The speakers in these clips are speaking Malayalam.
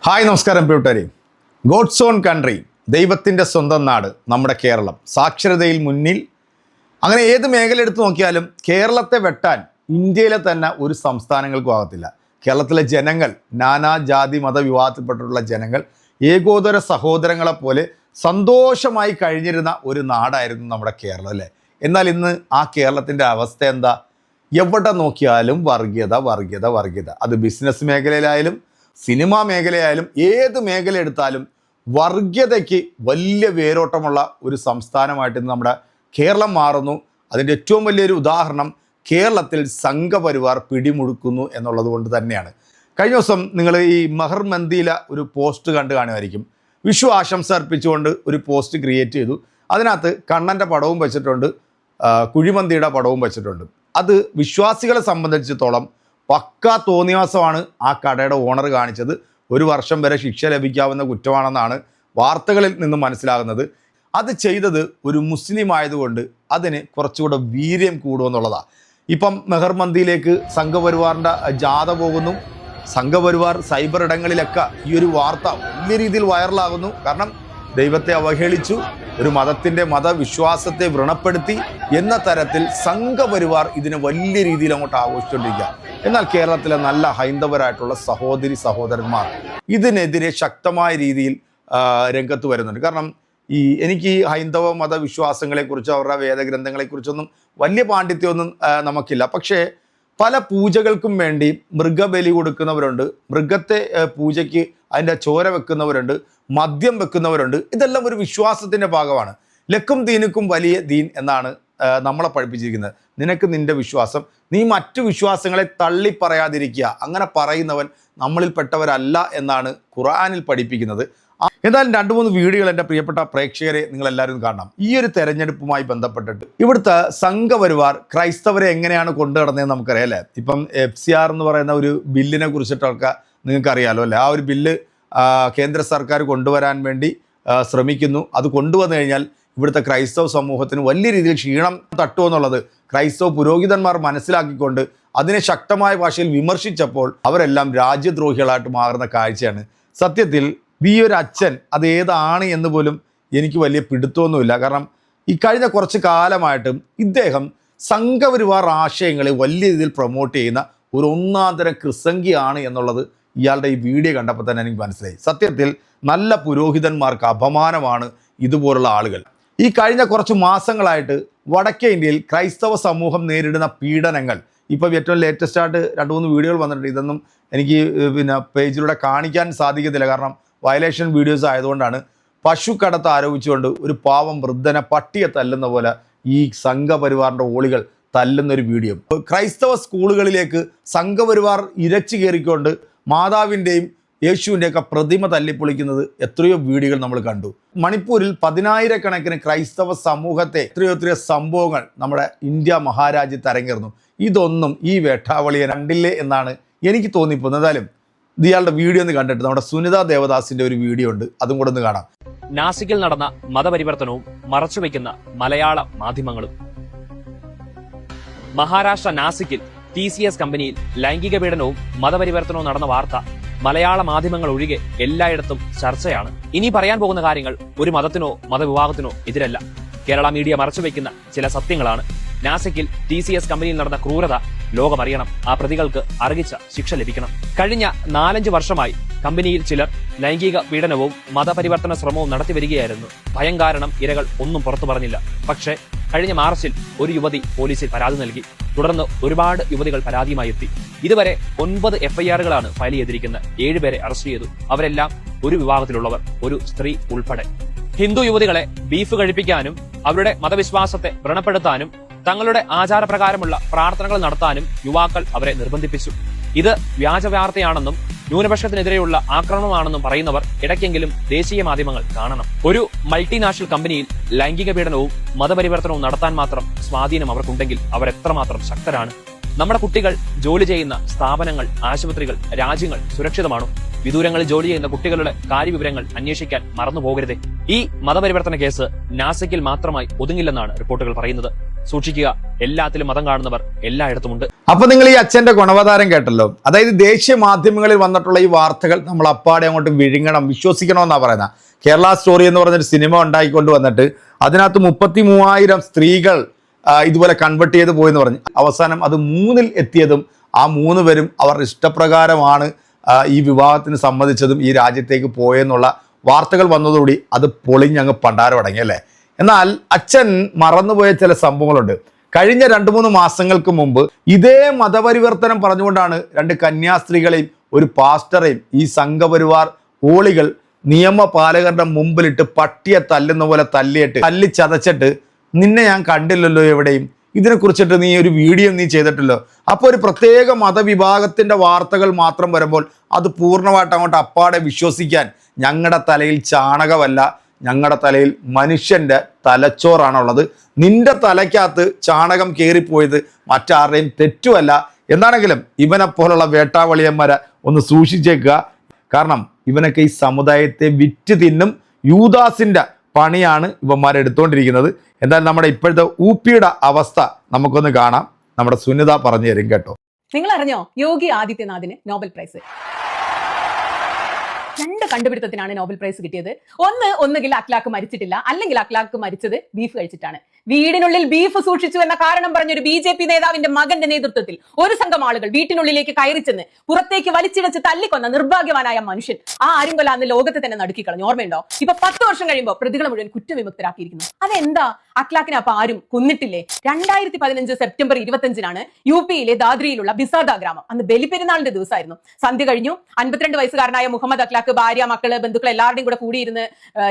ഹായ് നമസ്കാരം പ്രിയപ്പെട്ടവരെ. ഗോഡ്സ് ഓൺ കൺട്രി, ദൈവത്തിൻ്റെ സ്വന്തം നാട് നമ്മുടെ കേരളം. സാക്ഷരതയിൽ മുന്നിൽ. അങ്ങനെ ഏത് മേഖല എടുത്തു നോക്കിയാലും കേരളത്തെ വെട്ടാൻ ഇന്ത്യയിലെ തന്നെ ഒരു സംസ്ഥാനങ്ങൾക്കും ആകത്തില്ല. കേരളത്തിലെ ജനങ്ങൾ, നാനാ ജാതി മതവിഭാഗത്തിൽപ്പെട്ടിട്ടുള്ള ജനങ്ങൾ ഏകോദര സഹോദരങ്ങളെപ്പോലെ സന്തോഷമായി കഴിഞ്ഞിരുന്ന ഒരു നാടായിരുന്നു നമ്മുടെ കേരളം, അല്ലേ? എന്നാൽ ഇന്ന് ആ കേരളത്തിൻ്റെ അവസ്ഥ എന്താ? എവിടെ നോക്കിയാലും വർഗീയത, വർഗീയത, വർഗീയത. അത് ബിസിനസ് മേഖലയിലായാലും സിനിമാ മേഖലയായാലും ഏത് മേഖല എടുത്താലും വർഗീയതയ്ക്ക് വലിയ വേരോട്ടമുള്ള ഒരു സംസ്ഥാനമായിട്ട് നമ്മുടെ കേരളം മാറുന്നു. അതിൻ്റെ ഏറ്റവും വലിയൊരു ഉദാഹരണം കേരളത്തിൽ സംഘപരിവാർ പിടിമുടുക്കുന്നു എന്നുള്ളത് കൊണ്ട് തന്നെയാണ്. കഴിഞ്ഞ ദിവസം നിങ്ങൾ ഈ മെഹർ മന്ദിയിലെ ഒരു പോസ്റ്റ് കണ്ടു കാണുമായിരിക്കും. വിഷു ആശംസ അർപ്പിച്ചുകൊണ്ട് ഒരു പോസ്റ്റ് ക്രിയേറ്റ് ചെയ്തു. അതിനകത്ത് കണ്ണൻ്റെ പടവും വെച്ചിട്ടുണ്ട്, കുഴിമന്തിയുടെ പടവും വെച്ചിട്ടുണ്ട്. അത് വിശ്വാസികളെ സംബന്ധിച്ചിടത്തോളം പക്കാ തോന്നിവാസമാണ് ആ കടയുടെ ഓണർ കാണിച്ചത്. 1 വർഷം വരെ ശിക്ഷ ലഭിക്കാവുന്ന കുറ്റമാണെന്നാണ് വാർത്തകളിൽ നിന്ന് മനസ്സിലാകുന്നത്. അത് ചെയ്തത് ഒരു മുസ്ലിം ആയതുകൊണ്ട് അതിന് കുറച്ചുകൂടെ വീര്യം കൂടുമെന്നുള്ളതാണ്. ഇപ്പം മെഹർ മന്ദിയിലേക്ക് സംഘപരിവാറിൻ്റെ ജാഥ പോകുന്നു. സംഘപരിവാർ സൈബർ ഇടങ്ങളിലൊക്കെ ഈ ഒരു വാർത്ത വലിയ രീതിയിൽ വൈറലാകുന്നു. കാരണം ദൈവത്തെ അവഹേളിച്ചു, ഒരു മതത്തിൻ്റെ മതവിശ്വാസത്തെ വ്രണപ്പെടുത്തി എന്ന തരത്തിൽ സംഘപരിവാർ ഇതിനെ വലിയ രീതിയിൽ അങ്ങോട്ട് ആഘോഷിച്ചുകൊണ്ടിരിക്കുക. എന്നാൽ കേരളത്തിലെ നല്ല ഹൈന്ദവരായിട്ടുള്ള സഹോദരി സഹോദരന്മാർ ഇതിനെതിരെ ശക്തമായ രീതിയിൽ രംഗത്ത് വരുന്നുണ്ട്. കാരണം എനിക്ക് ഈ ഹൈന്ദവ മതവിശ്വാസങ്ങളെക്കുറിച്ചോ അവരുടെ വേദഗ്രന്ഥങ്ങളെക്കുറിച്ചൊന്നും വലിയ പാണ്ഡിത്യമൊന്നും നമുക്കില്ല. പക്ഷേ പല പൂജകൾക്കും വേണ്ടി മൃഗബലി കൊടുക്കുന്നവരുണ്ട്, മൃഗത്തെ പൂജയ്ക്ക് അതിൻ്റെ ചോര വെക്കുന്നവരുണ്ട്, മദ്യം വെക്കുന്നവരുണ്ട്. ഇതെല്ലാം ഒരു വിശ്വാസത്തിൻ്റെ ഭാഗമാണ്. ലക്കും ദീനുക്കും വലിയ ദീൻ എന്നാണ് നമ്മളെ പഠിപ്പിച്ചിരിക്കുന്നത്. നിനക്ക് നിൻ്റെ വിശ്വാസം, നീ മറ്റു വിശ്വാസങ്ങളെ തള്ളിപ്പറയാതിരിക്കുക. അങ്ങനെ പറയുന്നവൻ നമ്മളിൽപ്പെട്ടവരല്ല എന്നാണ് ഖുർആനിൽ പഠിപ്പിക്കുന്നത്. എന്തായാലും 2-3 വീഡിയോകൾ എൻ്റെ പ്രിയപ്പെട്ട പ്രേക്ഷകരെ നിങ്ങളെല്ലാവരും കാണണം. ഈ ഒരു തെരഞ്ഞെടുപ്പുമായി ബന്ധപ്പെട്ടിട്ട് ഇവിടുത്തെ സംഘപരിവാർ ക്രൈസ്തവരെ എങ്ങനെയാണ് കൊണ്ടു നടന്നതെന്ന് നമുക്കറിയാം, അല്ലേ? ഇപ്പം FCR എന്ന് പറയുന്ന ഒരു ബില്ലിനെ കുറിച്ചിട്ടൊക്കെ നിങ്ങൾക്കറിയാമല്ലോ, അല്ലേ? ആ ഒരു ബില്ല് കേന്ദ്ര സർക്കാർ കൊണ്ടുവരാൻ വേണ്ടി ശ്രമിക്കുന്നു. അത് കൊണ്ടുവന്നു കഴിഞ്ഞാൽ ഇവിടുത്തെ ക്രൈസ്തവ സമൂഹത്തിന് വലിയ രീതിയിൽ ക്ഷീണം തട്ടുമെന്നുള്ളത് ക്രൈസ്തവ പുരോഹിതന്മാർ മനസ്സിലാക്കിക്കൊണ്ട് അതിനെ ശക്തമായ ഭാഷയിൽ വിമർശിച്ചപ്പോൾ അവരെല്ലാം രാജ്യദ്രോഹികളായിട്ട് മാറുന്ന കാഴ്ചയാണ്. സത്യത്തിൽ ഈ ഒരു അച്ഛൻ അത് ഏതാണ് എന്ന് പോലും എനിക്ക് വലിയ പിടുത്തമൊന്നുമില്ല. കാരണം ഈ കഴിഞ്ഞ കുറച്ച് കാലമായിട്ടും ഇദ്ദേഹം സംഘപരിവാർ ആശയങ്ങളെ വലിയ രീതിയിൽ പ്രൊമോട്ട് ചെയ്യുന്ന ഒരു ഒന്നാന്തരം ക്രിസംഗിയാണ് എന്നുള്ളത് ഇയാളുടെ ഈ വീഡിയോ കണ്ടപ്പോൾ തന്നെ എനിക്ക് മനസ്സിലായി. സത്യത്തിൽ നല്ല പുരോഹിതന്മാർക്ക് അപമാനമാണ് ഇതുപോലുള്ള ആളുകൾ. ഈ കഴിഞ്ഞ കുറച്ച് മാസങ്ങളായിട്ട് വടക്കേ ഇന്ത്യയിൽ ക്രൈസ്തവ സമൂഹം നേരിടുന്ന പീഡനങ്ങൾ ഇപ്പം ഏറ്റവും ലേറ്റസ്റ്റ് ആയിട്ട് 2-3 വീഡിയോകൾ വന്നിട്ടുണ്ട്. ഇതൊന്നും എനിക്ക് പേജിലൂടെ കാണിക്കാൻ സാധിക്കത്തില്ല, കാരണം വയലേഷൻ വീഡിയോസ് ആയതുകൊണ്ടാണ്. പശുക്കടത്ത് ആരോപിച്ചുകൊണ്ട് ഒരു പാവം വൃദ്ധനെ പട്ടിയെ തല്ലുന്ന പോലെ ഈ സംഘപരിവാറിൻ്റെ ഓളികൾ തല്ലുന്നൊരു വീഡിയോ. ക്രൈസ്തവ സ്കൂളുകളിലേക്ക് സംഘപരിവാർ ഇരച്ചു കയറിക്കൊണ്ട് മാതാവിൻ്റെയും യേശുവിൻ്റെയൊക്കെ പ്രതിമ തല്ലിപ്പൊളിക്കുന്നത് എത്രയോ വീഡിയോകൾ നമ്മൾ കണ്ടു. മണിപ്പൂരിൽ 10,000-കണക്കിന് ക്രൈസ്തവ സമൂഹത്തെ എത്രയോ സംഭവങ്ങൾ നമ്മുടെ ഇന്ത്യ മഹാരാജ്യത്ത് അരങ്ങേറുന്നു. ഇതൊന്നും ഈ വേട്ടാവളിയെ കണ്ടില്ലേ എന്നാണ് എനിക്ക് തോന്നിപ്പോകുന്നത്. എന്തായാലും ഇയാളുടെ വീഡിയോ ഒന്ന് കണ്ടിട്ട് നമ്മുടെ സുനിത ദേവദാസിന്റെ ഒരു വീഡിയോ ഉണ്ട്, അതും കൂടെ ഒന്ന് കാണാം. നാസിക്കിൽ നടന്ന മതപരിവർത്തനവും മറച്ചുവെക്കുന്ന മലയാള മാധ്യമങ്ങളും. മഹാരാഷ്ട്ര നാസിക്കിൽ TCS കമ്പനിയിൽ ലൈംഗിക പീഡനവും മതപരിവർത്തനവും നടന്ന വാർത്ത മലയാള മാധ്യമങ്ങൾ ഒഴികെ എല്ലായിടത്തും ചർച്ചയാണ്. ഇനി പറയാൻ പോകുന്ന കാര്യങ്ങൾ ഒരു മതത്തിനോ മതവിഭാഗത്തിനോ എതിരല്ല. കേരള മീഡിയ മറച്ചുവെക്കുന്ന ചില സത്യങ്ങളാണ്. നാസിക്കിൽ TCS കമ്പനിയിൽ നടന്ന ക്രൂരത ലോകമറിയണം. ആ പ്രതികൾക്ക് അർഹിച്ച ശിക്ഷ ലഭിക്കണം. കഴിഞ്ഞ 4-5 വർഷമായി കമ്പനിയിൽ ചിലർ ലൈംഗിക പീഡനവും മതപരിവർത്തന ശ്രമവും നടത്തി വരികയായിരുന്നു. ഭയം കാരണം ഇരകൾ ഒന്നും പുറത്തു പറഞ്ഞില്ല. പക്ഷേ കഴിഞ്ഞ മാർച്ചിൽ ഒരു യുവതി പോലീസിൽ പരാതി നൽകി. തുടർന്ന് ഒരുപാട് യുവതികൾ പരാതിയുമായി എത്തി. ഇതുവരെ 9 FIRകളാണ് ഫയൽ ചെയ്തിരിക്കുന്നത്. 7 പേരെ അറസ്റ്റ് ചെയ്തു. അവരെല്ലാം ഒരു വിഭാഗത്തിലുള്ളവർ, ഒരു സ്ത്രീ ഉൾപ്പെടെ. ഹിന്ദു യുവതികളെ ബീഫ് കഴിപ്പിക്കാനും അവരുടെ മതവിശ്വാസത്തെ വ്രണപ്പെടുത്താനും തങ്ങളുടെ ആചാരപ്രകാരമുള്ള പ്രാർത്ഥനകൾ നടത്താനും യുവാക്കൾ അവരെ നിർബന്ധിപ്പിച്ചു. ഇത് വ്യാജ വാർത്തയാണെന്നും ന്യൂനപക്ഷത്തിനെതിരെയുള്ള ആക്രമണമാണെന്നും പറയുന്നവർ ഇടയ്ക്കെങ്കിലും ദേശീയ മാധ്യമങ്ങൾ കാണണം. ഒരു മൾട്ടിനാഷണൽ കമ്പനിയിൽ ലൈംഗിക പീഡനവും മതപരിവർത്തനവും നടത്താൻ മാത്രം സ്വാധീനം അവർക്കുണ്ടെങ്കിൽ അവർ എത്രമാത്രം ശക്തരാണ്. നമ്മുടെ കുട്ടികൾ ജോലി ചെയ്യുന്ന സ്ഥാപനങ്ങൾ, ആശുപത്രികൾ, രാജ്യങ്ങൾ സുരക്ഷിതമാണോ? വിദൂരങ്ങളിൽ ജോലി ചെയ്യുന്ന കുട്ടികളുടെ കാര്യവിവരങ്ങൾ അന്വേഷിക്കാൻ മറന്നുപോകരുതേ. ഈ മതപരിവർത്തന കേസ് നാസിക്കിൽ മാത്രമായി ഒതുങ്ങില്ലെന്നാണ് റിപ്പോർട്ടുകൾ പറയുന്നത്. സൂക്ഷിക്കുക, എല്ലാത്തിലും മതം കാണുന്നവർ എല്ലായിടത്തുമുണ്ട്. അപ്പൊ നിങ്ങൾ ഈ അച്ഛന്റെ ഗുണവതാരം കേട്ടല്ലോ. അതായത് ദേശീയ മാധ്യമങ്ങളിൽ വന്നിട്ടുള്ള ഈ വാർത്തകൾ നമ്മൾ അപ്പാടെ അങ്ങോട്ട് വിഴുങ്ങണം, വിശ്വസിക്കണമെന്നാണ് പറയുന്നത്. കേരള സ്റ്റോറി എന്ന് പറഞ്ഞൊരു സിനിമ ഉണ്ടായിക്കൊണ്ട് വന്നിട്ട് അതിനകത്ത് 33,000 സ്ത്രീകൾ ഇതുപോലെ കൺവെർട്ട് ചെയ്ത് പോയെന്ന് പറഞ്ഞ് അവസാനം അത് 3-ൽ എത്തിയതും ആ 3 പേരും അവരുടെ ഇഷ്ടപ്രകാരമാണ് ഈ വിവാഹത്തിന് സമ്മതിച്ചതും ഈ രാജ്യത്തേക്ക് പോയെന്നുള്ള വാർത്തകൾ വന്നതോടുകൂടി അത് പൊളിഞ്ഞങ്ങ് പണ്ടാരം അല്ലേ. എന്നാൽ അച്ഛൻ മറന്നുപോയ ചില സംഭവങ്ങളുണ്ട്. കഴിഞ്ഞ 2-3 മാസങ്ങൾക്ക് മുമ്പ് ഇതേ മതപരിവർത്തനം പറഞ്ഞുകൊണ്ടാണ് 2 കന്യാസ്ത്രീകളെയും ഒരു പാസ്റ്ററെയും ഈ സംഘപരിവാർ ഓളികൾ നിയമപാലകരുടെ മുമ്പിലിട്ട് പട്ടിയെ തല്ലുന്ന പോലെ തല്ലി ചതച്ചിട്ട് നിന്നെ ഞാൻ കണ്ടില്ലല്ലോ എവിടെയും, ഇതിനെക്കുറിച്ചിട്ട് നീ ഒരു വീഡിയോ നീ ചെയ്തിട്ടില്ലോ. അപ്പോൾ ഒരു പ്രത്യേക മതവിഭാഗത്തിൻ്റെ വാർത്തകൾ മാത്രം വരുമ്പോൾ അത് പൂർണ്ണമായിട്ട് അങ്ങോട്ട് അപ്പാടെ വിശ്വസിക്കാൻ ഞങ്ങളുടെ തലയിൽ ചാണകമല്ല, ഞങ്ങളുടെ തലയിൽ മനുഷ്യൻ്റെ തലച്ചോറാണുള്ളത്. നിന്റെ തലയ്ക്കകത്ത് ചാണകം കയറിപ്പോയത് മറ്റാരുടെയും തെറ്റുമല്ല. എന്താണെങ്കിലും ഇവനെപ്പോലുള്ള വേട്ടാവളിയന്മാരെ ഒന്ന് സൂക്ഷിച്ചേക്കുക. കാരണം ഇവനൊക്കെ ഈ സമുദായത്തെ വിറ്റ് തിന്നും യൂദാസിൻ്റെ പണിയാണ് ഇവന്മാരെടുത്തുകൊണ്ടിരിക്കുന്നത്. എന്തായാലും നമ്മുടെ ഇപ്പോഴത്തെ ഊപ്പിയുടെ അവസ്ഥ നമുക്കൊന്ന് കാണാം. നമ്മുടെ സുനിത പറഞ്ഞു തരും കേട്ടോ. നിങ്ങൾ അറിഞ്ഞോ, യോഗി ആദിത്യനാഥിന് നോബൽ പ്രൈസ്. 2 കണ്ടുപിടുത്തത്തിനാണ് നോബൽ പ്രൈസ് കിട്ടിയത്. ഒന്നുകിൽ അഖ്ലാഖ് മരിച്ചിട്ടില്ല, അല്ലെങ്കിൽ അഖ്ലാഖ് മരിച്ചത് ബീഫ് കഴിച്ചിട്ടാണ്. വീടിനുള്ളിൽ ബീഫ് സൂക്ഷിച്ചു എന്ന കാരണം പറഞ്ഞൊരു BJP നേതാവിന്റെ മകന്റെ നേതൃത്വത്തിൽ ഒരു സംഘം ആളുകൾ വീട്ടിനുള്ളിലേക്ക് കയറി ചെന്ന് പുറത്തേക്ക് വലിച്ചിഴച്ച് തല്ലിക്കൊന്ന നിർഭാഗ്യവാനായ മനുഷ്യൻ ആ ആര്യങ്കൊല അന്ന് ലോകത്തെ തന്നെ നടുക്കിക്കളഞ്ഞു. ഓർമ്മയുണ്ടോ? ഇപ്പൊ 10 വർഷം കഴിയുമ്പോൾ പ്രതികളെ മുഴുവൻ കുറ്റവിമുക്തരാക്കിയിരിക്കുന്നു. അതെന്താ? അഖ്ലാഖിനെ അപ്പൊ ആരും കൊന്നിട്ടില്ലേ? 2015 സെപ്റ്റംബർ 25-നാണ് UP-യിലെ ദാദ്രിയിലുള്ള ബിസാദ ഗ്രാമം. അന്ന് ബലിപെരുന്നാളിന്റെ ദിവസമായിരുന്നു. സന്ധ്യ കഴിഞ്ഞു. 52 വയസ്സുകാരനായ മുഹമ്മദ് അഖ്ലാഖ് ഭാര്യ, മക്കള്, ബന്ധുക്കൾ എല്ലാവരുടെയും കൂടെ കൂടിയിരുന്ന്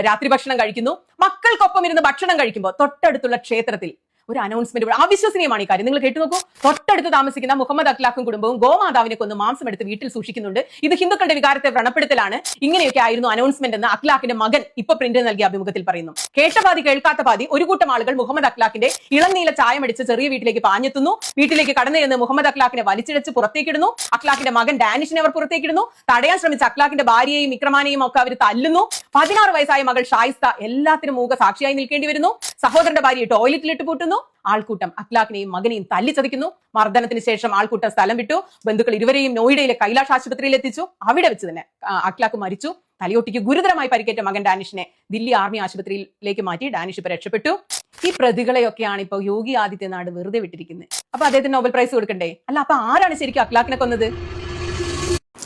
രാത്രി ഭക്ഷണം കഴിക്കുന്നു. മക്കൾക്കൊപ്പം ഇരുന്ന് ഭക്ഷണം കഴിക്കുമ്പോൾ തൊട്ടടുത്തുള്ള ക്ഷേത്രത്തിൽ ഒരു അനൗൺസ്മെന്റ്. അവിശ്വസനീയമാണ് ഈ കാര്യം. നിങ്ങൾ കേട്ടു നോക്കൂ. തൊട്ടടുത്ത് താമസിക്കുന്ന മുഹമ്മദ് അഖ്ലാഖും കുടുംബവും ഗോമാതാവിനെ കൊന്ന് മാംസം എടുത്ത് വീട്ടിൽ സൂക്ഷിക്കുന്നുണ്ട്. ഇത് ഹിന്ദുക്കളുടെ വികാരത്തെ വ്രണപ്പെടുത്തലാണ്. ഇങ്ങനെയൊക്കെ ആയിരുന്നു അനൗൺസ്മെന്റ് എന്ന് അഖ്ലാഖിന്റെ മകൻ ഇപ്പൊ പ്രിന്റ് നൽകിയ അഭിമുഖത്തിൽ പറയുന്നു. കേട്ട പാതി കേൾക്കാത്ത പാതി ഒരു കൂട്ടം ആളുകൾ മുഹമ്മദ് അഖ്ലാഖിന്റെ ഇളനീല ചായമടിച്ച് ചെറിയ വീട്ടിലേക്ക് പാഞ്ഞെത്തുന്നു. വീട്ടിലേക്ക് കടന്നു ചെന്ന് മുഹമ്മദ് അഖ്ലാഖിനെ വലിച്ചിഴച്ച് പുറത്തേക്കിടുന്നു. അഖ്ലാഖിന്റെ മകൻ ഡാനിഷിനെ അവർ പുറത്തേക്കിടുന്നു. തടയാൻ ശ്രമിച്ച അഖ്ലാഖിന്റെ ഭാര്യയെയും ഇക്രമാനെയും ഒക്കെ അവർ തല്ലുന്നു. 16 വയസ്സായ മകൾ ഷായിസ്ത എല്ലാത്തിനും മൂക സാക്ഷിയായി നിൽക്കേണ്ടി വരുന്നു. സഹോദരന്റെ ഭാര്യയെ ടോയ്ലറ്റിലിട്ട് പൂട്ടുന്നു. ആൾക്കൂട്ടം അഖ്ലാഖിനെയും മകനെയും തല്ലിച്ചതിക്കുന്നു. മർദ്ദനത്തിന് ശേഷം ആൾക്കൂട്ടം സ്ഥലം വിട്ടു. ബന്ധുക്കൾ ഇരുവരെയും നോയിഡയിലെ കൈലാഷ് ആശുപത്രിയിൽ എത്തിച്ചു. അവിടെ വെച്ച് തന്നെ അഖ്ലാഖ് മരിച്ചു. തലയോട്ടിക്ക് ഗുരുതരമായി പരിക്കേറ്റ മകൻ ഡാനിഷിനെ ദില്ലി ആർമി ആശുപത്രിയിലേക്ക് മാറ്റി. ഡാനിഷ് ഇപ്പൊ രക്ഷപ്പെട്ടു. ഈ പ്രതികളെയൊക്കെയാണ് ഇപ്പോൾ യോഗി ആദിത്യനാഥ് വെറുതെ വിട്ടിരിക്കുന്നത്. അപ്പൊ അദ്ദേഹത്തിന് നോബൽ പ്രൈസ് കൊടുക്കണ്ടേ? അല്ല, അപ്പൊ ആരാണ് ശരിക്കും അഖ്ലാഖിനെ കൊന്നത്?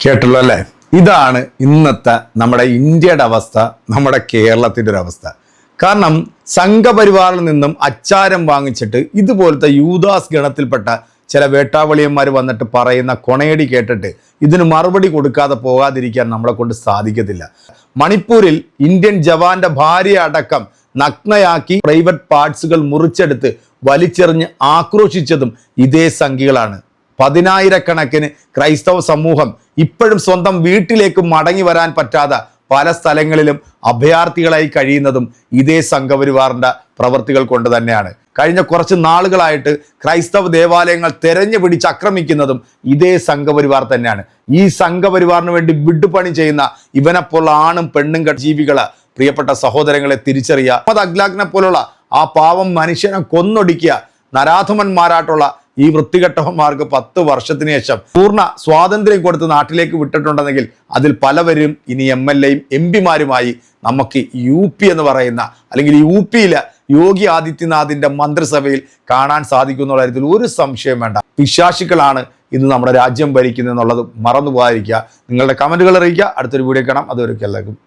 കേട്ടല്ലോ അല്ലേ? ഇതാണ് ഇന്നത്തെ നമ്മുടെ ഇന്ത്യയുടെ അവസ്ഥ, നമ്മുടെ കേരളത്തിൻ്റെ ഒരു അവസ്ഥ. കാരണം സംഘപരിവാറിൽ നിന്നും അച്ചാരം വാങ്ങിച്ചിട്ട് ഇതുപോലത്തെ യൂദാസ് ഗണത്തിൽപ്പെട്ട ചില വേട്ടാവളിയന്മാർ വന്നിട്ട് പറയുന്ന കൊണയടി കേട്ടിട്ട് ഇതിന് മറുപടി കൊടുക്കാതെ പോകാതിരിക്കാൻ നമ്മളെ കൊണ്ട് സാധിക്കത്തില്ല. മണിപ്പൂരിൽ ഇന്ത്യൻ ജവാന്റെ ഭാര്യ അടക്കം നഗ്നയാക്കി പ്രൈവറ്റ് പാർട്സുകൾ മുറിച്ചെടുത്ത് വലിച്ചെറിഞ്ഞ് ആക്രോശിച്ചതും ഇതേ സംഖ്യകളാണ്. 10,000-കണക്കിന് ക്രൈസ്തവ സമൂഹം ഇപ്പോഴും സ്വന്തം വീട്ടിലേക്ക് മടങ്ങി വരാൻ പറ്റാതെ പല സ്ഥലങ്ങളിലും അഭയാർത്ഥികളായി കഴിയുന്നതും ഇതേ സംഘപരിവാറിൻ്റെ പ്രവൃത്തികൾ കൊണ്ട് തന്നെയാണ്. കഴിഞ്ഞ കുറച്ച് നാളുകളായിട്ട് ക്രൈസ്തവ ദേവാലയങ്ങൾ തെരഞ്ഞു പിടിച്ച് ആക്രമിക്കുന്നതും ഇതേ സംഘപരിവാർ തന്നെയാണ്. ഈ സംഘപരിവാറിന് വേണ്ടി വിട്ടുപണി ചെയ്യുന്ന ഇവനെപ്പോലുള്ള ആണും പെണ്ണും ജീവികള് പ്രിയപ്പെട്ട സഹോദരങ്ങളെ തിരിച്ചറിയുക. മുഹമ്മദ് അഖ്ലാഖിനെ പോലുള്ള ആ പാവം മനുഷ്യനെ കൊന്നൊടുക്കിയ നരാധമന്മാരായിട്ടുള്ള ഈ വൃത്തികെട്ടവന്മാർക്ക് 10 വർഷത്തിന് ശേഷം പൂർണ്ണ സ്വാതന്ത്ര്യം കൊടുത്ത് നാട്ടിലേക്ക് വിട്ടിട്ടുണ്ടെങ്കിൽ അതിൽ പലവരും ഇനി MLA-യും MP-മാരുമായി നമുക്ക് UP എന്ന് പറയുന്ന അല്ലെങ്കിൽ UP-യിലെ യോഗി ആദിത്യനാഥിന്റെ മന്ത്രിസഭയിൽ കാണാൻ സാധിക്കുന്ന കാര്യത്തിൽ ഒരു സംശയം വേണ്ട. പിശാചുക്കളാണ് ഇന്ന് നമ്മുടെ രാജ്യം ഭരിക്കുന്നത് എന്നുള്ളത് മറന്നു പോകാതിരിക്കുക. നിങ്ങളുടെ കമന്റുകൾ അറിയിക്കുക. അടുത്തൊരു വീഡിയോ കാണാം. അതുവരെ എല്ലാവർക്കും